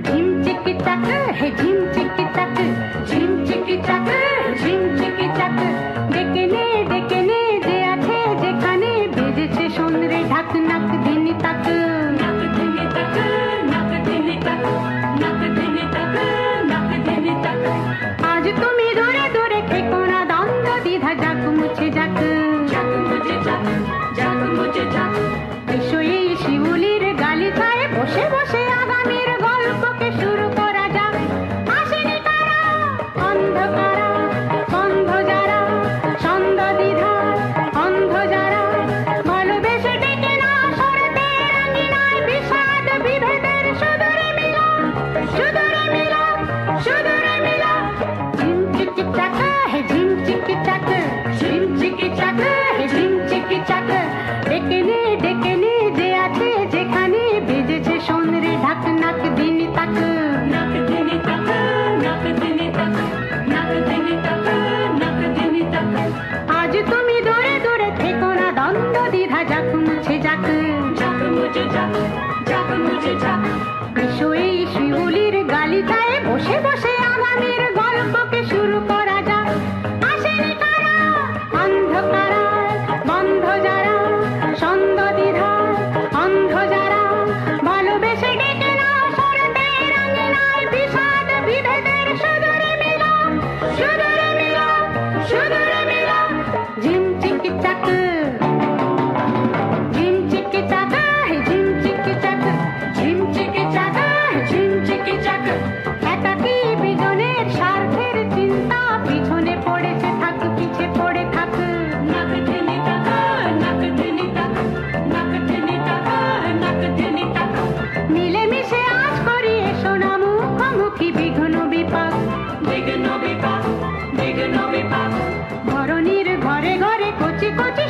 झिम चिकी चाक हे झिम चिकी चाक, झिम चिकी चाक झिम चिकी चाक। ডেকে নে যে আছে যেখানে বেজেছে সোনরে ঢাক নাক দিনি তাক, নাক দিনি তাক, নাক দিনি তাক, নাক দিনি তাক, নাক দিনি তাক। আজ তুমি দূরে দূরে থেকো না, দ্বন্দ্ব দ্বিধা যাক মুছে যাক, যাক মুছে যাক, যাক মুছে যাক। এসো এই শিউলির গালিচায় বসে বসে আগামীর গল্পকে শুরু করা যাক। আসেনি তারা অন্ধকারা, বন্ধ যারা ছন্দ দ্বিধা, অন্ধ যারা ভালোবেসে ডেকে না সরতে রাঙিনায় বিষাদ বিভেদের সুদূরে মিলা, সুদূরে মিলা, সুদূরে মিলা। ঝিম চিকি চাক হে ঝিম চিকি চাক, ঝিম চিকি চাক হে ঝিম চিকি চাক। ডেকে নে যে আছে যেখানে বেজেছে সোনরে ঢাক নাক দিনি তাক, নাক দিনি তাক, নাক দিনি তাক, নাক দিনি তাক, নাক দিনি তাক। আজ তুমি দূরে দূরে থেকো না, দ্বন্দ্ব দ্বিধা যাক মুছে যাক, যাক মুছে যাক, যাক মুছে যাক। এসো এই শিউলির গালিচায় বসে বসে আগামীর গল্পকে শুরু করা যাক। আসেনি কারা অন্ধকারা, বন্ধ যারা ছন্দ দ্বিধা, অন্ধ যারা ভালোবেসে ডেকে না সরতে রাঙিনায় বিষাদ বিভেদের সুদূরে মিলা, সুদূরে মিলা, সুদূরে মিলা। ঝিম চিকি চাক, ঝিম চিকি চাক হে ঝিম চিকি চাক, ঝিম চিকি চাক হে ঝিম চিকি চাক। একাকী বিজনের স্বার্থের চিন্তা পিছনে পড়েছে থাক, পিছে পড়ে থাক। নাক টেনে তাক, নাক টেনে তাক, নাক টেনে তাক, নাক টেনে তাক। মিলেমিশে আজ করি এসো না মুখোমুখি বিঘ্ন বিপাক, বিঘ্ন বিপাক, বিঘ্ন বিপাক। ধরণীর ঘরে ঘরে কচি কচি